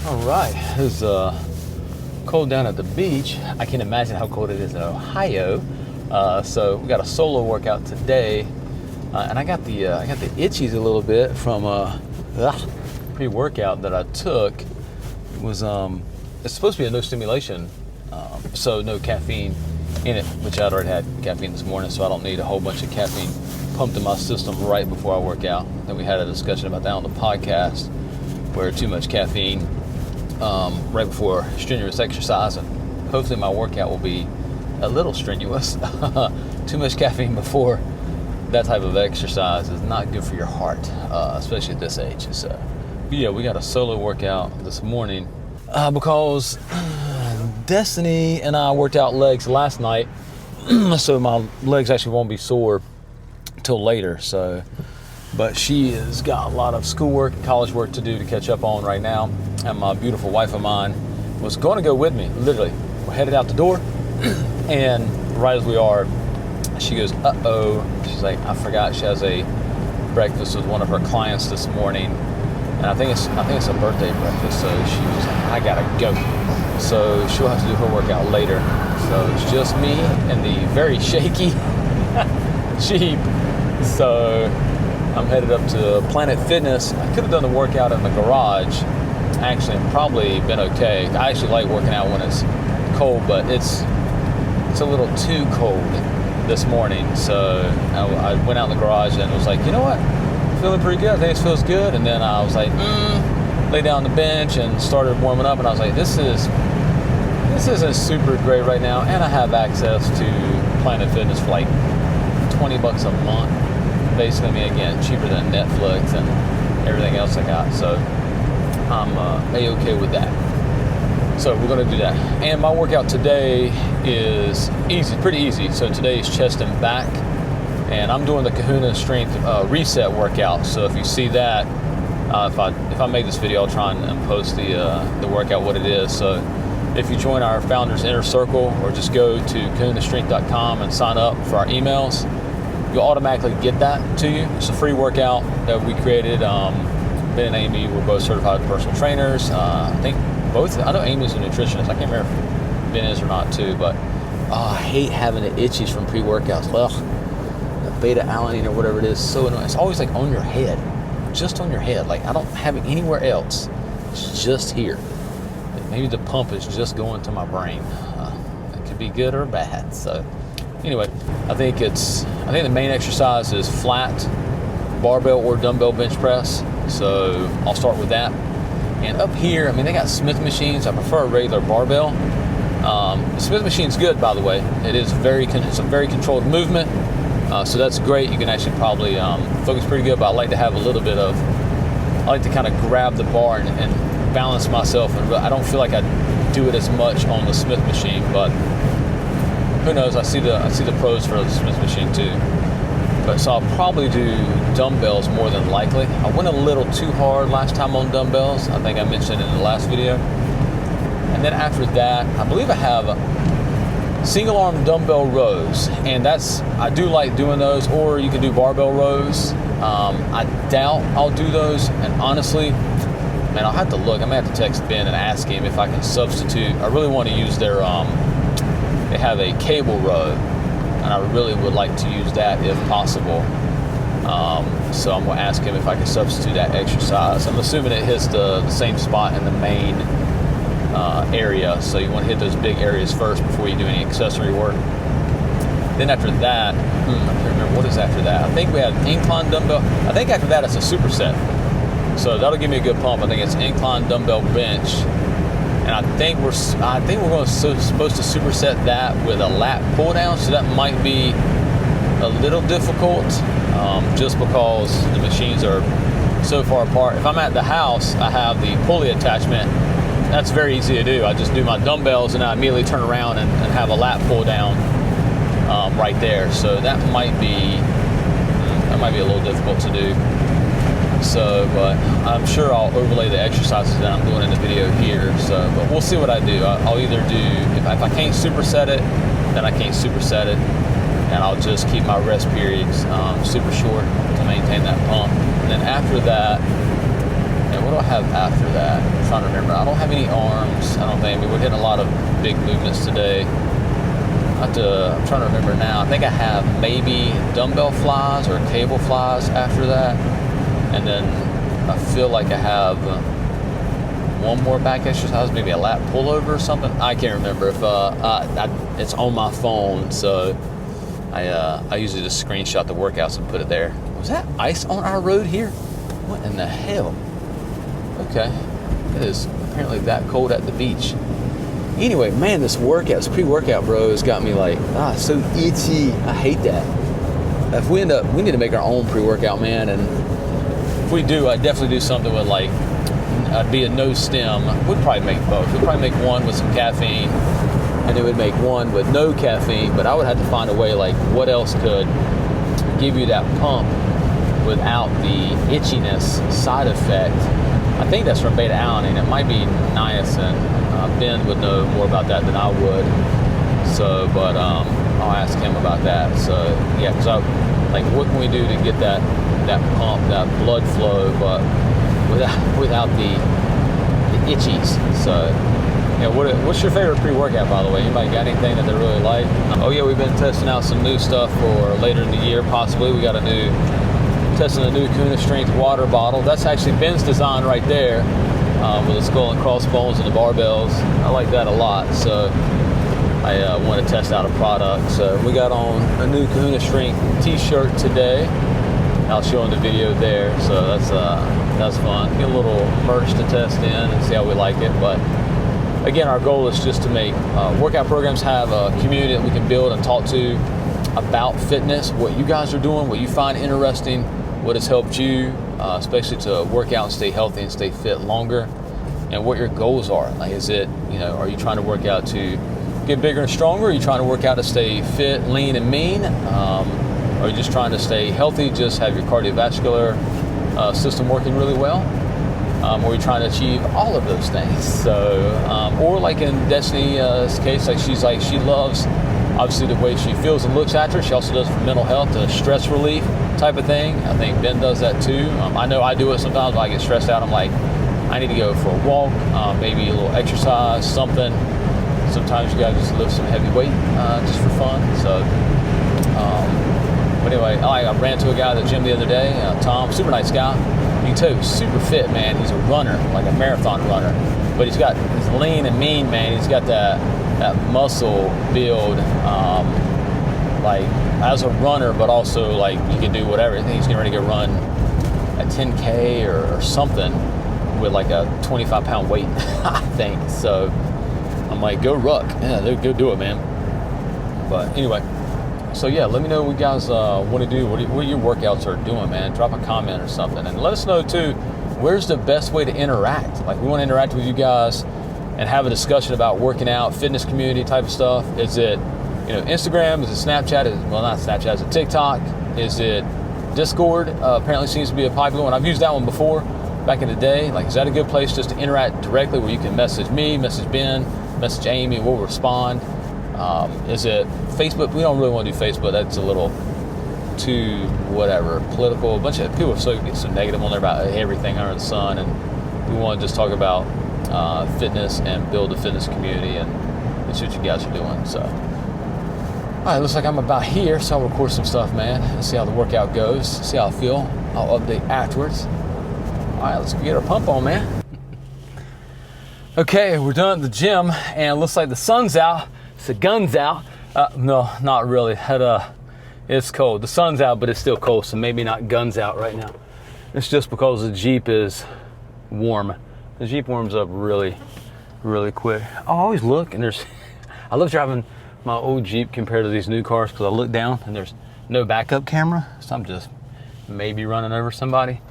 All right, it's cold down at the beach. I can imagine how cold it is in Ohio. So we got a solo workout today, and I got the itchies a little bit from pre-workout that I took. It was it's supposed to be a no stimulation, so no caffeine in it, which I'd already had caffeine this morning, so I don't need a whole bunch of caffeine pumped in my system right before I work out. Then we had a discussion about that on the podcast, where too much caffeine right before strenuous exercise, and hopefully my workout will be a little strenuous. Too much caffeine before that type of exercise is not good for your heart, especially at this age. So yeah, we got a solo workout this morning because Destiny and I worked out legs last night, so my legs actually won't be sore till later. So, but she has got a lot of schoolwork and college work to do to catch up on right now, and my beautiful wife of mine was going to go with me. Literally, we're headed out the door, and right as we are, she goes, "Uh-oh!" She's like, "I forgot she has a breakfast with one of her clients this morning, and I think it's a birthday breakfast." So she was like, "I gotta go." So she'll have to do her workout later. So it's just me and the very shaky Jeep. So I'm headed up to Planet Fitness. I could have done the workout in the garage, actually, and probably been okay. I actually like working out when it's cold, but it's a little too cold this morning. So I went out in the garage and was like, you know what? Feeling pretty good. I think it feels good. And then I was like, lay down on the bench and started warming up. And I was like, this isn't super great right now. And I have access to Planet Fitness for like $20 a month. Basically, I mean, again, cheaper than Netflix and everything else I got. So I'm A-okay with that. So we're going to do that. And my workout today is easy, pretty easy. So today is chest and back. And I'm doing the Kahuna Strength Reset workout. So if you see that, if I make this video, I'll try and post the workout, what it is. So if you join our Founders Inner Circle, or just go to kahunastrength.com and sign up for our emails, you'll automatically get that to you. It's a free workout that we created. Ben and Amy were both certified personal trainers. I think both. I know Amy's a nutritionist. I can't remember if Ben is or not too. But I hate having the itchies from pre-workouts. Well, the beta alanine or whatever it is, so annoying. It's always like on your head, just on your head. Like I don't have it anywhere else. It's just here. Maybe the pump is just going to my brain. It could be good or bad. So anyway, I think the main exercise is flat barbell or dumbbell bench press. So I'll start with that. And up here, I mean, they got Smith machines. I prefer a regular barbell. The Smith machine's good, by the way. It's a very controlled movement. So that's great. You can actually probably focus pretty good. But I like to have I like to kind of grab the bar and balance myself. And I don't feel like I do it as much on the Smith machine, but who knows? I see the pros for the Smith machine too. But so I'll probably do dumbbells more than likely. I went a little too hard last time on dumbbells. I think I mentioned in the last video. And then after that, I believe I have single arm dumbbell rows, and I do like doing those. Or you can do barbell rows. I doubt I'll do those, and honestly, man, I'll have to look. I may have to text Ben and ask him if I can substitute. I really want to use their they have a cable row, and I really would like to use that if possible. So I'm going to ask him if I can substitute that exercise. I'm assuming it hits the same spot in the main area, so you want to hit those big areas first before you do any accessory work. Then after that, I can't remember what is after that. I think we have incline dumbbell. I think after that it's a superset. So that'll give me a good pump. I think it's incline dumbbell bench, and I think we're supposed to superset that with a lat pull down. So that might be a little difficult, just because the machines are so far apart. If I'm at the house, I have the pulley attachment. That's very easy to do. I just do my dumbbells and I immediately turn around and have a lat pull down right there. So that might be a little difficult to do. So, but I'm sure I'll overlay the exercises that I'm doing in the video here. So, but we'll see what I do. I'll either do, if I can't superset it, then I can't superset it, and I'll just keep my rest periods super short to maintain that pump. And then after that, And what do I have after that? I'm trying to remember. I don't have any arms. I don't think. I mean, we're hitting a lot of big movements today. I'm trying to remember now. I think I have maybe dumbbell flies or cable flies after that. And then I feel like I have one more back exercise, maybe a lat pullover or something. I can't remember. If it's on my phone, so I usually just screenshot the workouts and put it there. Was that ice on our road here? What in the hell? Okay, it is apparently that cold at the beach. Anyway, man, this pre-workout, bro, has got me like, so itchy. I hate that. If we need to make our own pre-workout, man, and if we do, I'd definitely do something with like, be a no-stim. We'd probably make both. We'd probably make one with some caffeine, and then we'd make one with no caffeine, but I would have to find a way, like, what else could give you that pump without the itchiness side effect. I think that's from beta-alanine. It might be niacin. Ben would know more about that than I would. So, but I'll ask him about that. So, yeah, because like, what can we do to get that pump, that blood flow, but without the itchies? So, yeah, what's your favorite pre-workout, by the way? Anybody got anything that they really like? Oh yeah, we've been testing out some new stuff for later in the year, possibly. We got testing a new Kahuna Strength water bottle. That's actually Ben's design right there, with the skull and crossbones and the barbells. I like that a lot, so I want to test out a product. So we got on a new Kahuna Strength t-shirt today. I'll show in the video there, so that's fun. Get a little merch to test in and see how we like it. But again, our goal is just to make workout programs have a community that we can build and talk to about fitness, what you guys are doing, what you find interesting, what has helped you, especially to work out and stay healthy and stay fit longer, and what your goals are. Like, is it, are you trying to work out to get bigger and stronger? Are you trying to work out to stay fit, lean, and mean? Are you just trying to stay healthy, just have your cardiovascular system working really well? Or are you trying to achieve all of those things? So, or like in Destiny's case, she loves, obviously, the way she feels and looks after. She also does it for mental health, stress relief type of thing. I think Ben does that too. I know I do it sometimes when I get stressed out. I'm like, I need to go for a walk, maybe a little exercise, something. Sometimes you gotta just lift some heavy weight just for fun. So, but anyway, I ran to a guy at the gym the other day, Tom, super nice guy. You can tell he's super fit, man. He's a runner, like a marathon runner. But he's lean and mean, man. He's got that muscle build, like as a runner, but also like you can do whatever. I think he's getting ready to go run a 10K or something with like a 25-pound weight, I think. So I'm like, go ruck. Yeah, go do it, man. But anyway, so yeah, let me know what you guys want to do, what your workouts are doing, man. Drop a comment or something, and let us know too, where's the best way to interact. Like, we want to interact with you guys and have a discussion about working out, fitness community type of stuff. Is it, Instagram? Is it Snapchat? Well, not Snapchat. Is it TikTok? Is it Discord? Apparently seems to be a popular one. I've used that one before back in the day. Like, is that a good place just to interact directly, where you can message me, message Ben, message Amy, we'll respond? Is it Facebook? We don't really want to do Facebook. That's a little too whatever, political. A bunch of people get so negative on there about everything under the sun, and we want to just talk about fitness and build a fitness community, and that's what you guys are doing. So, all right, looks like I'm about here, so I'll record some stuff, man. Let's see how the workout goes, see how I feel. I'll update afterwards. All right, let's get our pump on, man. Okay, we're done at the gym, and it looks like the sun's out. It's the gun's out. No, not really. It's cold. The sun's out, but it's still cold, so maybe not guns out right now. It's just because the Jeep is warm. The Jeep warms up really, really quick. I always look, and I love driving my old Jeep compared to these new cars, because I look down and there's no backup camera, so I'm just maybe running over somebody.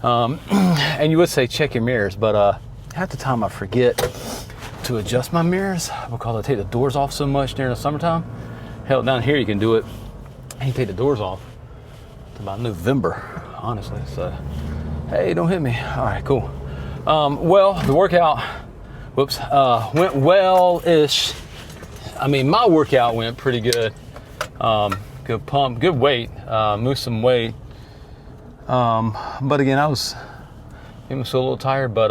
And you would say check your mirrors, but half the time I forget to adjust my mirrors because I take the doors off so much during the summertime. Hell, down here you can do it and you take the doors off. It's about November, honestly. So, hey, don't hit me. All right, cool. Well, the workout, went well-ish. I mean, my workout went pretty good. Good pump, good weight, moved some weight. But again, I was He was still a little tired, but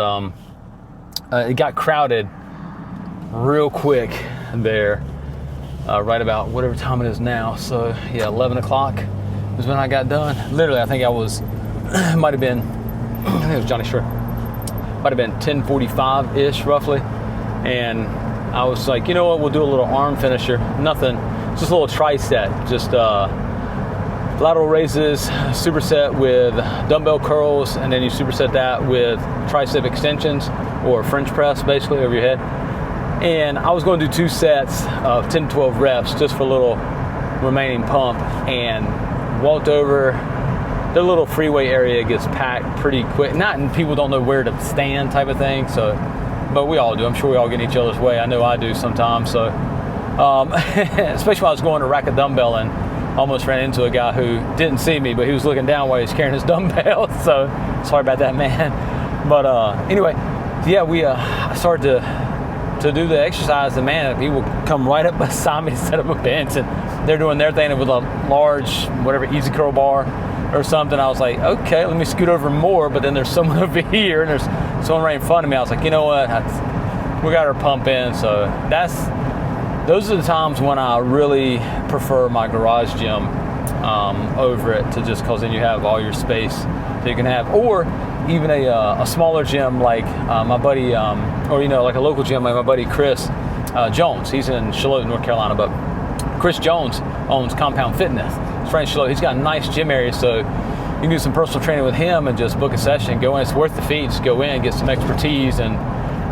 it got crowded real quick there, right about whatever time it is now. So yeah, 11 o'clock was when I got done. Literally, I think I was, might have been, I think it was Johnny Short. Might have been 10:45-ish roughly. And I was like, you know what, we'll do a little arm finisher. Nothing, just a little tricep, just lateral raises, superset with dumbbell curls, and then you superset that with tricep extensions or French press basically over your head. And I was going to do 2 sets of 10 to 12 reps just for a little remaining pump, and walked over. The little freeway area gets packed pretty quick. And people don't know where to stand type of thing. So, but we all do. I'm sure we all get in each other's way. I know I do sometimes. So, especially when I was going to rack a dumbbell and almost ran into a guy who didn't see me, but he was looking down while he was carrying his dumbbell. So sorry about that, man. But anyway, yeah, we started to do the exercise. And man, people come right up beside me to set up a bench, and they're doing their thing with a large, whatever, easy curl bar or something. I was like, okay, let me scoot over more. But then there's someone over here, and there's someone right in front of me. I was like, you know what? We got our pump in. So those are the times when I really prefer my garage gym over it, to just because then you have all your space that you can have, or even a smaller gym like my buddy, or like a local gym like my buddy Chris Jones. He's in Charlotte, North Carolina, but Chris Jones owns Compound Fitness. He's right in Charlotte. He's got a nice gym area, so you can do some personal training with him and just book a session, go in. It's worth the fee. Just go in, get some expertise, and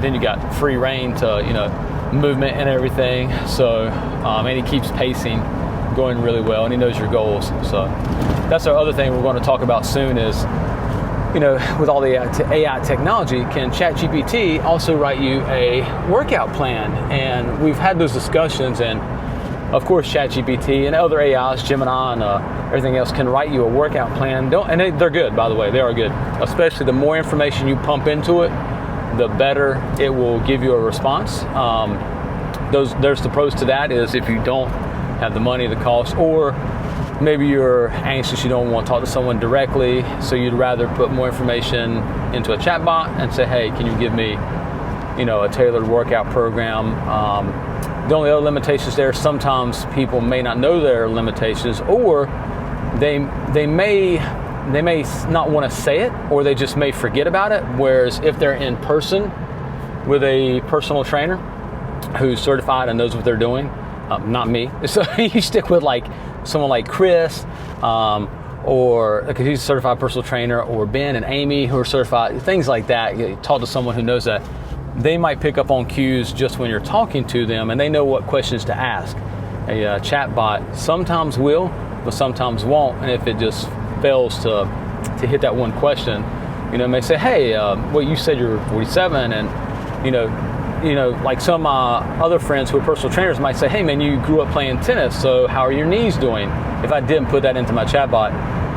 then you got free reign to movement and everything. So and he keeps pacing going really well, and he knows your goals. So that's our other thing we're going to talk about soon is, with all the AI technology, can ChatGPT also write you a workout plan? And we've had those discussions, and of course ChatGPT and other AIs, Gemini and everything else, can write you a workout plan. They're good, by the way. They are good. Especially the more information you pump into it, the better it will give you a response. There's the pros to that is if you don't have the money, the cost, or maybe you're anxious, you don't want to talk to someone directly, so you'd rather put more information into a chatbot and say, hey, can you give me, a tailored workout program? The only other limitations there, sometimes people may not know their limitations, or they may not want to say it, or they just may forget about it. Whereas if they're in person with a personal trainer who's certified and knows what they're doing, not me. So you stick with like someone like Chris, or because he's a certified personal trainer, or Ben and Amy who are certified, things like that. You talk to someone who knows that. They might pick up on cues just when you're talking to them, and they know what questions to ask. A chatbot sometimes will, but sometimes won't. And if it just fails to hit that one question, it may say, hey, well, you said you're 47, and like some other friends who are personal trainers might say, hey man, you grew up playing tennis, so how are your knees doing? If I didn't put that into my chatbot,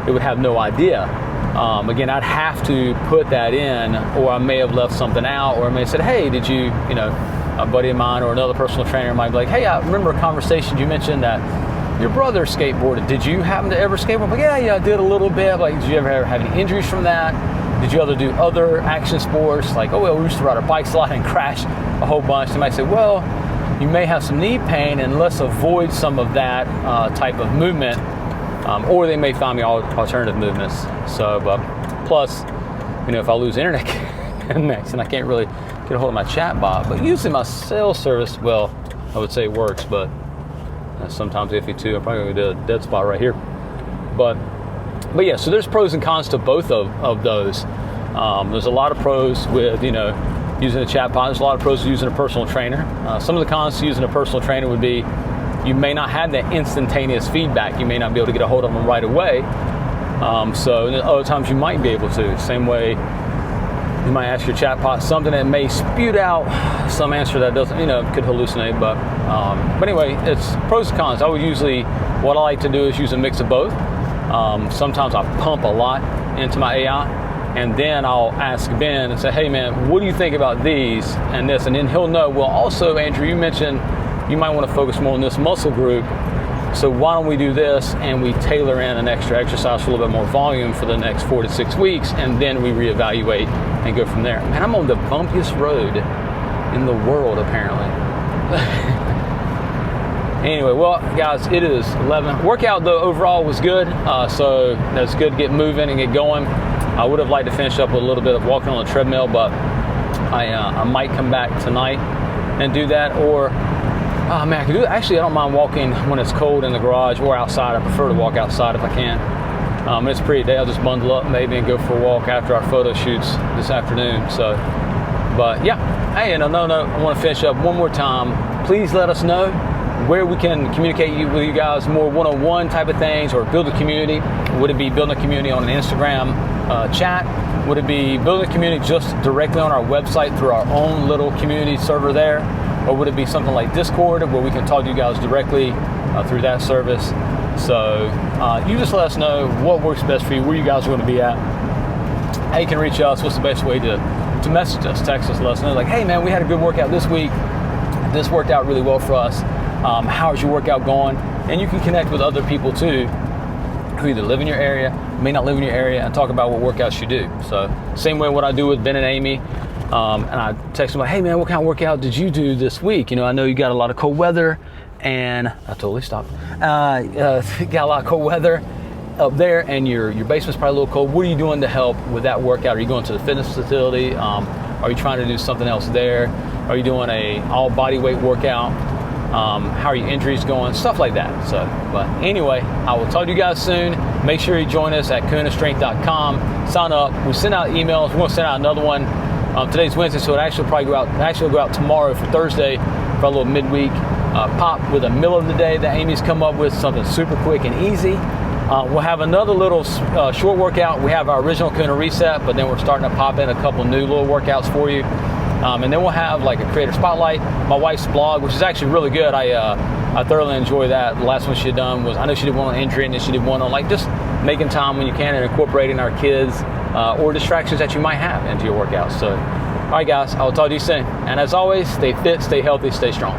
it would have no idea. Again, I'd have to put that in, or I may have left something out, or I may have said, hey, did you, a buddy of mine or another personal trainer might be like, hey, I remember a conversation you mentioned that your brother skateboarded. Did you happen to ever skateboard? Like, yeah, I did a little bit. Like, did you ever have any injuries from that? Did you ever do other action sports? Like, oh, well, we used to ride our bikes a lot and crash a whole bunch. They might say, well, you may have some knee pain, and let's avoid some of that type of movement. Or they may find me alternative movements. So, but plus, if I lose internet connection, I can't really get a hold of my chat bot. But usually my cell service, well, I would say it works, but sometimes iffy too. I'm probably going to do a dead spot right here. But yeah, so there's pros and cons to both of those. There's a lot of pros with, using a chat bot. There's a lot of pros to using a personal trainer. Some of the cons to using a personal trainer would be you may not have that instantaneous feedback. You may not be able to get a hold of them right away. So other times you might be able to. Same way you might ask your chatbot something that may spew out some answer that doesn't, could hallucinate. But anyway, it's pros and cons. What I like to do is use a mix of both. Sometimes I pump a lot into my AI, and then I'll ask Ben and say, hey man, what do you think about these and this? And then he'll know, well, also Andrew, you mentioned you might want to focus more on this muscle group. So why don't we do this and we tailor in an extra exercise for a little bit more volume for the next 4 to 6 weeks, and then we reevaluate and go from there. Man, I'm on the bumpiest road in the world, apparently. Anyway, well, guys, it is 11. Workout, though, overall was good. So that's good to get moving and get going. I would have liked to finish up with a little bit of walking on the treadmill, but I might come back tonight and do that. Or, man, I can do it. Actually, I don't mind walking when it's cold in the garage or outside. I prefer to walk outside if I can. It's a pretty day. I'll just bundle up maybe and go for a walk after our photo shoots this afternoon. So, but yeah, hey, no, I want to finish up one more time. Please let us know where we can communicate with you guys more one-on-one type of things, or build a community. Would it be building a community on an Instagram chat? Would it be building a community just directly on our website through our own little community server there? Or would it be something like Discord where we can talk to you guys directly through that service? So you just let us know what works best for you, where you guys are going to be at, how you can reach us, what's the best way to message us, text us, let us know, like, hey man, we had a good workout this week. This worked out really well for us. How's your workout going? And you can connect with other people too who either live in your area, may not live in your area, and talk about what workouts you do. So same way what I do with Ben and Amy. And I text them like, hey man, what kind of workout did you do this week? You know, I know you got a lot of cold weather, and I totally stopped. Got a lot of cold weather up there, and your basement's probably a little cold. What are you doing to help with that workout? Are you going to the fitness facility? Are you trying to do something else there? Are you doing a all body weight workout? How are your injuries going? Stuff like that. So, but anyway, I will talk to you guys soon. Make sure you join us at kahunastrength.com. Sign up. We send out emails. We're going to send out another one. Today's Wednesday, so it actually probably go out tomorrow for Thursday for a little midweek pop with a meal of the day that Amy's come up with, something super quick and easy. We'll have another little short workout. We have our original Kahuna Reset, but then we're starting to pop in a couple new little workouts for you. And then we'll have like a creator spotlight, my wife's blog, which is actually really good. I thoroughly enjoy that. The last one she had done was, I know she did one on injury, and then she did one on like just making time when you can and incorporating our kids or distractions that you might have into your workouts. So, all right guys, I will talk to you soon. And as always, stay fit, stay healthy, stay strong.